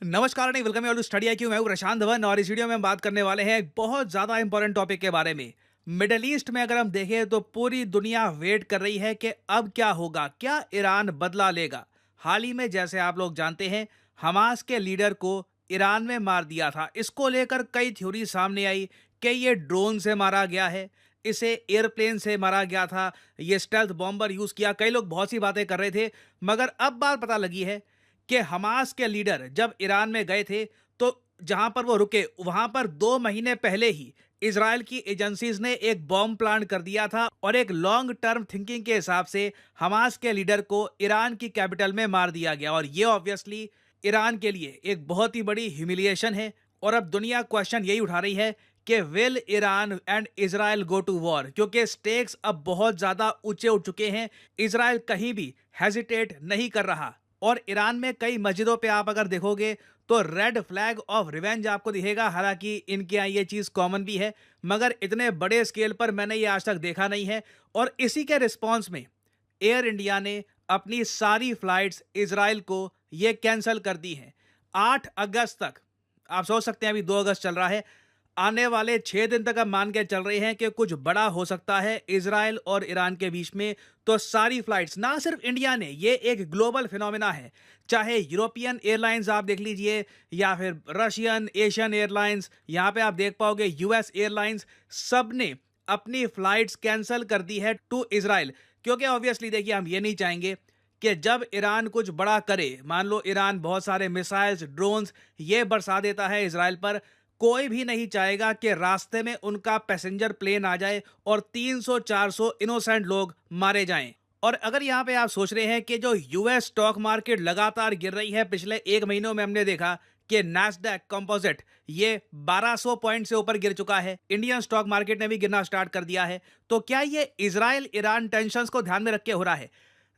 नमस्कार नहीं welcome to study IQ। मैं हूं प्रशांत धवन और इस वीडियो में हम बात करने वाले हैं एक बहुत ज़्यादा इंपॉर्टेंट टॉपिक के बारे में। मिडल ईस्ट में अगर हम देखें तो पूरी दुनिया वेट कर रही है कि अब क्या होगा, क्या ईरान बदला लेगा। हाल ही में जैसे आप लोग जानते हैं, हमास के लीडर को ईरान में मार दिया था। इसको लेकर कई थ्योरी सामने आई कि ये ड्रोन से मारा गया है, इसे एयरप्लेन से मारा गया था, ये स्टेल्थ बॉम्बर यूज़ किया। कई लोग बहुत सी बातें कर रहे थे, मगर अब बात पता लगी है कि हमास के लीडर जब ईरान में गए थे तो जहां पर वो रुके वहां पर 2 महीने पहले ही इजराइल की एजेंसीज ने एक बॉम्ब प्लान कर दिया था और एक लॉन्ग टर्म थिंकिंग के हिसाब से हमास के लीडर को ईरान की कैपिटल में मार दिया गया। और ये ऑब्वियसली ईरान के लिए एक बहुत ही बड़ी ह्यूमिलिएशन है। और अब दुनिया क्वेश्चन यही उठा रही है कि will Iran and Israel go to war, क्योंकि स्टेक्स अब बहुत ज्यादा ऊंचे उठ चुके हैं। इजराइल कहीं भी हेजिटेट नहीं कर रहा और ईरान में कई मस्जिदों पे आप अगर देखोगे तो रेड फ्लैग ऑफ रिवेंज आपको दिखेगा। हालांकि इनके यहाँ ये चीज़ कॉमन भी है, मगर इतने बड़े स्केल पर मैंने ये आज तक देखा नहीं है। और इसी के रिस्पॉन्स में एयर इंडिया ने अपनी सारी फ्लाइट्स इजराइल को ये कैंसिल कर दी हैं 8 अगस्त तक। आप सोच सकते हैं अभी 2 अगस्त चल रहा है, आने वाले 6 दिन तक हम मान के चल रहे हैं कि कुछ बड़ा हो सकता है इजराइल और ईरान के बीच में। तो सारी फ्लाइट्स, ना सिर्फ इंडिया ने, ये एक ग्लोबल फिनोमेना है। चाहे यूरोपियन एयरलाइंस आप देख लीजिए या फिर रशियन, एशियन एयरलाइंस, यहाँ पे आप देख पाओगे यूएस एयरलाइंस, सब ने अपनी फ्लाइट्स कैंसिल कर दी है टू इजराइल। क्योंकि ऑब्वियसली देखिए, हम ये नहीं चाहेंगे कि जब ईरान कुछ बड़ा करे, मान लो ईरान बहुत सारे मिसाइल्स, ड्रोन्स ये बरसा देता है इजराइल पर, कोई भी नहीं चाहेगा कि रास्ते में उनका पैसेंजर प्लेन आ जाए और 300-400 इनोसेंट लोग मारे जाएं। और अगर यहाँ पे आप सोच रहे हैं कि जो यूएस स्टॉक मार्केट लगातार गिर रही है, पिछले 1 महीनों में हमने देखा कि नैस्डैक कंपोजिट ये 1200 पॉइंट से ऊपर गिर चुका है, इंडियन स्टॉक मार्केट ने भी गिरना स्टार्ट कर दिया है। तो क्या ये इजराइल ईरान टेंशंस को ध्यान में रख के हो रहा है?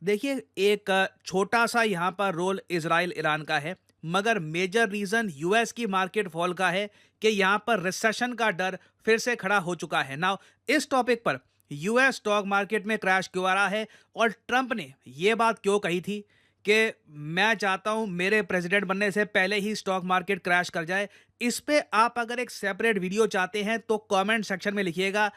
देखिए, एक छोटा सा यहाँ पर रोल इजराइल ईरान का है, मगर मेजर रीजन यूएस की मार्केट फॉल का है कि यहां पर रिसेशन का डर फिर से खड़ा हो चुका है। नाउ इस टॉपिक पर यूएस स्टॉक मार्केट में क्रैश क्यों आ रहा है और ट्रंप ने यह बात क्यों कही थी कि मैं चाहता हूं मेरे प्रेसिडेंट बनने से पहले ही स्टॉक मार्केट क्रैश कर जाए, इस पे आप अगर एक सेपरेट वीडियो चाहते हैं तो कमेंट सेक्शन में लिखिएगा।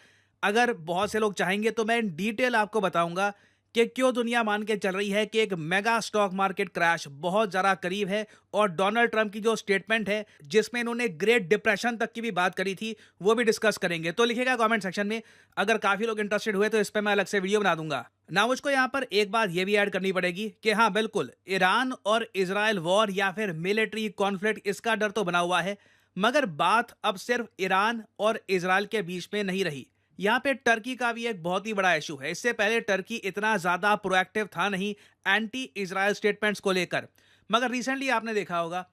अगर बहुत से लोग चाहेंगे तो मैं इन डिटेल आपको बताऊंगा कि क्यों दुनिया मान के चल रही है कि एक मेगा स्टॉक मार्केट क्रैश बहुत ज़्यादा करीब है। और डोनाल्ड ट्रंप की जो स्टेटमेंट है जिसमें इन्होंने ग्रेट डिप्रेशन तक की भी बात करी थी, वो भी डिस्कस करेंगे। तो लिखिएगा कमेंट सेक्शन में। अगर काफ़ी लोग इंटरेस्टेड हुए तो इस पर मैं अलग से वीडियो बना दूंगा ना। मुझको यहाँ पर एक बात ये भी ऐड करनी पड़ेगी कि हाँ बिल्कुल, ईरान और इजराइल वॉर या फिर मिलिट्री कॉन्फ्लिक्ट, इसका डर तो बना हुआ है, मगर बात अब सिर्फ ईरान और इजराइल के बीच में नहीं रही। यहाँ पे टर्की का भी एक बहुत ही बड़ा इशू है। इससे पहले टर्की इतना ज़्यादा प्रोएक्टिव था नहीं एंटी इजराइल स्टेटमेंट्स को लेकर, मगर रिसेंटली आपने देखा होगा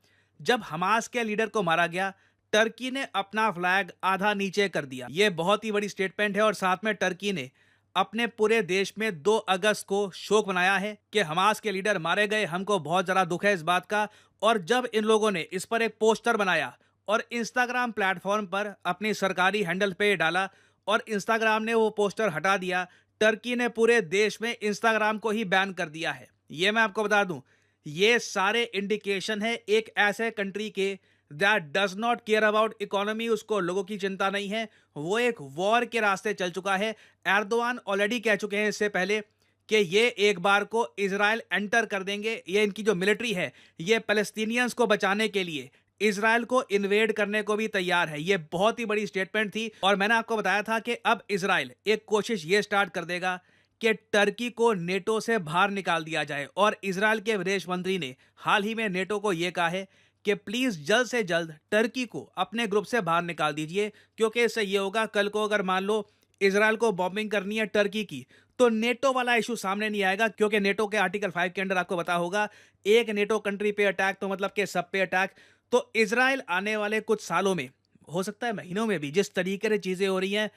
जब हमास के लीडर को मारा गया, टर्की ने अपना फ्लैग आधा नीचे कर दिया। ये बहुत ही बड़ी स्टेटमेंट है। और साथ में टर्की ने अपने पूरे देश में 2 अगस्त को शोक मनाया है कि हमास के लीडर मारे गए, हमको बहुत ज़्यादा दुख है इस बात का। और जब इन लोगों ने इस पर एक पोस्टर बनाया और इंस्टाग्राम प्लेटफॉर्म पर अपनी सरकारी हैंडल पे डाला और इंस्टाग्राम ने वो पोस्टर हटा दिया, टर्की ने पूरे देश में इंस्टाग्राम को ही बैन कर दिया है। ये मैं आपको बता दूं, ये सारे इंडिकेशन है एक ऐसे कंट्री के that does not care about economy, उसको लोगों की चिंता नहीं है, वो एक वॉर के रास्ते चल चुका है। एर्दोआन ऑलरेडी कह चुके हैं इससे पहले कि ये एक बार को इजराइल एंटर कर देंगे। ये इनकी जो मिलिट्री है ये पैलेस्टीनियंस को बचाने के लिए इजराइल को इन्वेड करने को भी तैयार है। ये बहुत ही बड़ी स्टेटमेंट थी। और मैंने आपको बताया था कि अब इजराइल एक कोशिश ये स्टार्ट कर देगा कि टर्की को नेटो से बाहर निकाल दिया जाए। और इजराइल के विदेश मंत्री ने हाल ही में नेटो को यह कहा है कि प्लीज जल्द से जल्द टर्की को अपने ग्रुप से बाहर निकाल दीजिए, क्योंकि इससे ये होगा, कल को अगर मान लो इजराइल को बॉम्बिंग करनी है टर्की की, तो नेटो वाला इशू सामने नहीं आएगा। क्योंकि नेटो के आर्टिकल 5 के अंदर आपको पता होगा, एक नेटो कंट्री पे अटैक तो मतलब कि सब पे अटैक। तो इजराइल आने वाले कुछ सालों में, हो सकता है महीनों में भी, जिस तरीके से चीजें हो रही हैं,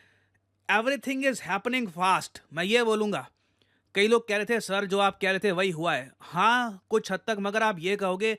एवरीथिंग इज हैपनिंग फास्ट, मैं ये बोलूंगा। कई लोग कह रहे थे सर जो आप कह रहे थे वही हुआ है। हाँ कुछ हद तक, मगर आप ये कहोगे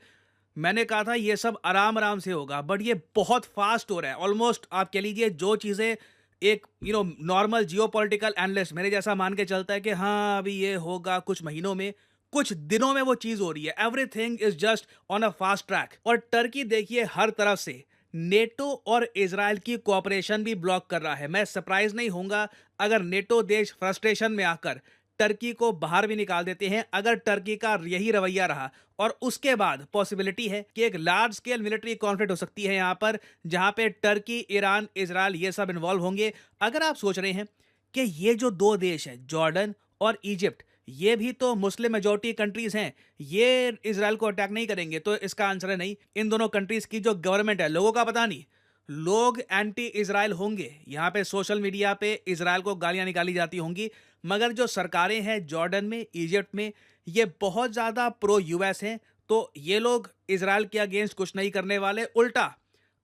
मैंने कहा था ये सब आराम आराम से होगा, बट ये बहुत फास्ट हो रहा है। ऑलमोस्ट आप कह लीजिए जो चीज़ें एक नॉर्मल जियोपॉलिटिकल एनालिस्ट मेरे जैसा मान के चलता है कि हाँ अभी ये होगा कुछ महीनों में, कुछ दिनों में वो चीज हो रही है। Everything is just on a fast track. और टर्की देखिए हर तरफ से नेटो और इजराइल की कोऑपरेशन भी ब्लॉक कर रहा है। मैं सरप्राइज नहीं होऊंगा अगर नेटो देश फ्रस्ट्रेशन में आकर टर्की को बाहर भी निकाल देते हैं, अगर टर्की का यही रवैया रहा। और उसके बाद पॉसिबिलिटी है कि एक लार्ज स्केल मिलिट्री कॉन्फ्लिक्ट हो सकती है यहां पर, जहां पे टर्की, ईरान, इजराइल ये सब इन्वॉल्व होंगे। अगर आप सोच रहे हैं कि ये जो दो देश है जॉर्डन और इजिप्ट, ये भी तो मुस्लिम मेजोरिटी कंट्रीज हैं, ये इजराइल को अटैक नहीं करेंगे, तो इसका आंसर है नहीं। इन दोनों कंट्रीज की जो गवर्नमेंट है, लोगों का पता नहीं, लोग एंटी इजराइल होंगे। यहाँ पे सोशल मीडिया पे इजराइल को गालियां निकाली जाती होंगी, मगर जो सरकारें हैं जॉर्डन में, इजिप्ट में, ये बहुत ज़्यादा प्रो यूएस हैं। तो ये लोग इजराइल के अगेंस्ट कुछ नहीं करने वाले। उल्टा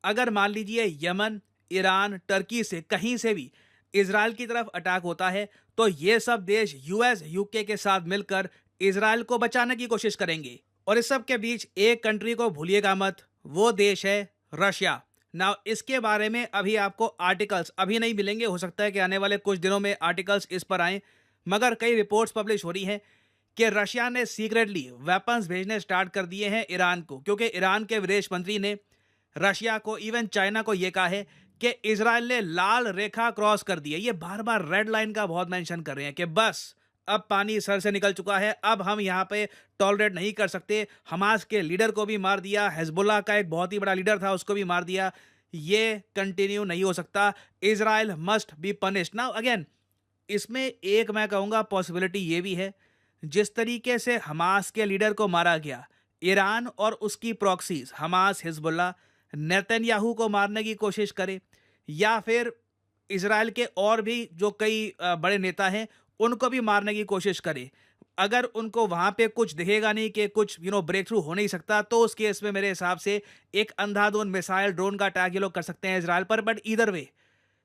अगर मान लीजिए यमन, ईरान, टर्की से कहीं से भी इजराइल की तरफ अटैक होता है, तो ये सब देश यूएस, यूके के साथ मिलकर इजराइल को बचाने की कोशिश करेंगे। और इस सब के बीच एक कंट्री को भूलिएगा मत, वो देश है रशिया। नाउ इसके बारे में अभी आपको आर्टिकल्स अभी नहीं मिलेंगे, हो सकता है कि आने वाले कुछ दिनों में आर्टिकल्स इस पर आएं, मगर कई रिपोर्ट्स पब्लिश हो रही हैं कि रशिया ने सीक्रेटली वेपन्स भेजने स्टार्ट कर दिए हैं ईरान को, क्योंकि ईरान के विदेश मंत्री ने रशिया को, इवन चाइना को यह कहा है कि इजराइल ने लाल रेखा क्रॉस कर दी है। ये बार बार रेड लाइन का बहुत मेंशन कर रहे हैं कि बस अब पानी सर से निकल चुका है, अब हम यहाँ पे टॉलरेट नहीं कर सकते। हमास के लीडर को भी मार दिया, हिजबुल्लाह का एक बहुत ही बड़ा लीडर था उसको भी मार दिया। ये कंटिन्यू नहीं हो सकता, Israel must be punished. Now again इसमें एक मैं कहूँगा पॉसिबिलिटी ये भी है, जिस तरीके से हमास के लीडर को मारा गया, ईरान और उसकी प्रॉक्सीज हमास, हिजबुल्लाह नेतन्याहू को मारने की कोशिश करे, या फिर इजराइल के और भी जो कई बड़े नेता हैं उनको भी मारने की कोशिश करे। अगर उनको वहां पे कुछ दिखेगा नहीं कि कुछ ब्रेक थ्रू हो नहीं सकता, तो उस केस में मेरे हिसाब से एक अंधाधुंध मिसाइल, ड्रोन का अटैक ये लोग कर सकते हैं इजराइल पर। बट ईदर वे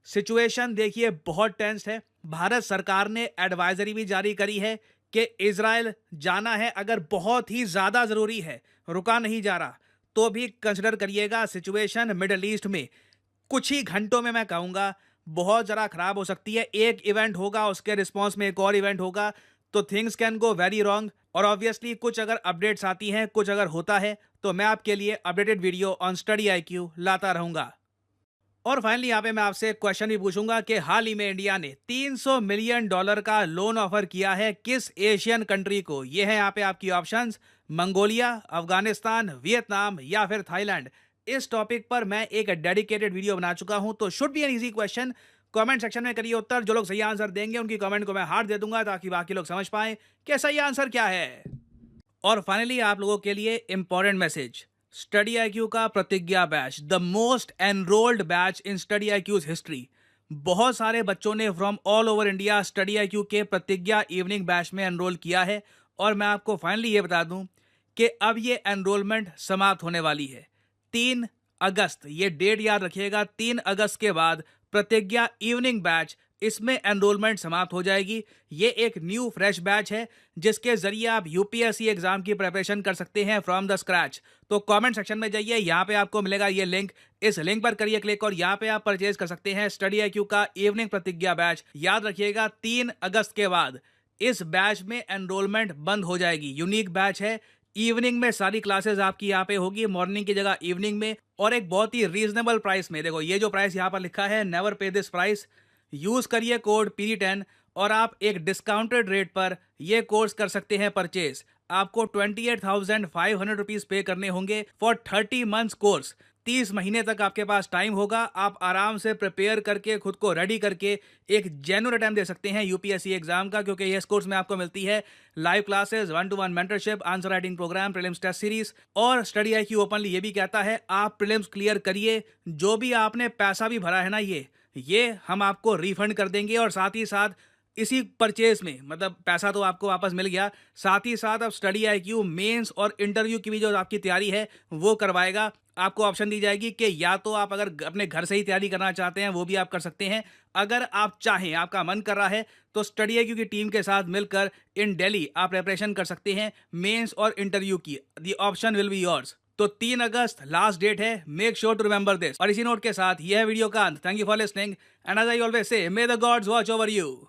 सिचुएशन देखिए बहुत टेंस है। भारत सरकार ने एडवाइजरी भी जारी करी है कि इजराइल जाना है अगर बहुत ही ज्यादा जरूरी है, रुका नहीं जा रहा, तो भी कंसिडर करिएगा। सिचुएशन मिडल ईस्ट में कुछ ही घंटों में मैं कहूंगा बहुत जरा खराब हो सकती है। एक इवेंट होगा, उसके रिस्पॉन्स में एक और इवेंट होगा, तो things can go very wrong. और ऑब्वियसली कुछ अगर अपडेट्स आती हैं, कुछ अगर होता है, तो मैं आपके लिए updated video on study IQ लाता रहूंगा। और फाइनली यहाँ पे मैं आपसे एक क्वेश्चन भी पूछूंगा कि हाल ही में इंडिया ने $300 मिलियन का लोन ऑफर किया है किस एशियन कंट्री को? ये है यहाँ पे आपकी ऑप्शंस, मंगोलिया, अफगानिस्तान, वियतनाम या फिर थाईलैंड। इस टॉपिक पर मैं एक डेडिकेटेड वीडियो बना चुका हूं, तो should be an easy question. Comment section में करिए उत्तर, जो लोग सही आंसर देंगे उनकी कमेंट को मैं हार्ट दे दूंगा, ताकि बाकी लोग समझ पाएं कि सही आंसर क्या है। और फाइनली आप लोगों के लिए इंपॉर्टेंट मैसेज, स्टडी आईक्यू का Pratigya batch, the most enrolled batch in Study IQ's history. बहुत सारे बच्चों ने from all over India Study IQ के प्रतिज्ञा इवनिंग बैच में एनरोल किया है। और मैं आपको फाइनली ये बता दूं कि अब ये एनरोलमेंट समाप्त होने वाली है 3 अगस्त। ये डेट याद रखिएगा, 3 अगस्त के बाद प्रतिज्ञा इवनिंग बैच, इसमें एनरोलमेंट समाप्त हो जाएगी। ये एक न्यू फ्रेश बैच है जिसके जरिए आप यूपीएससी एग्जाम की प्रिपरेशन कर सकते हैं फ्रॉम द स्क्रैच। तो कमेंट सेक्शन में जाइए, यहाँ पे आपको मिलेगा ये लिंक, इस लिंक पर करिए क्लिक और यहाँ पे आप परचेज कर सकते हैं स्टडी आईक्यू का इवनिंग प्रतिज्ञा बैच। याद रखिएगा 3 अगस्त के बाद इस बैच में एनरोलमेंट बंद हो जाएगी। यूनिक बैच है, इवनिंग में सारी क्लासेस आपकी यहाँ पे होगी, मॉर्निंग की जगह इवनिंग में, और एक बहुत ही रीजनेबल प्राइस में। देखो ये जो प्राइस यहाँ पर लिखा है, नेवर पे दिस प्राइस, यूज करिए कोड PD10 और आप एक डिस्काउंटेड रेट पर ये कोर्स कर सकते हैं परचेज। आपको 28,500 रुपीज पे करने होंगे फॉर 30 मंथ्स कोर्स। 30 महीने तक आपके पास टाइम होगा, आप आराम से प्रिपेयर करके खुद को रेडी करके एक जेन्युइन अटेम्प्ट दे सकते हैं यूपीएससी एग्जाम का, क्योंकि इस कोर्स में आपको मिलती है live classes, 1-to-1 mentorship, answer writing programme, prelims test series. और स्टडी आईक्यू ओपनली ये भी कहता है आप प्रीलिम्स क्लियर करिए, जो भी आपने पैसा भी भरा है ना, ये हम आपको रिफंड कर देंगे। और साथ ही साथ इसी परचेज में, मतलब पैसा तो आपको वापस मिल गया, साथ ही साथ अब स्टडी आईक्यू मेंस और इंटरव्यू की भी जो आपकी तैयारी है वो करवाएगा। आपको ऑप्शन दी जाएगी कि या तो आप अगर अपने घर से ही तैयारी करना चाहते हैं वो भी आप कर सकते हैं, अगर आप चाहें, आपका मन कर रहा है, तो स्टडी आईक्यू की टीम के साथ मिलकर इन दिल्ली आप प्रिपरेशन कर सकते हैं मेंस और इंटरव्यू की। The option will be yours. तो 3 अगस्त लास्ट डेट है, make sure to remember this. और इसी नोट के साथ यह वीडियो का अंत। Thank you for listening and as I always say, may the gods watch over you.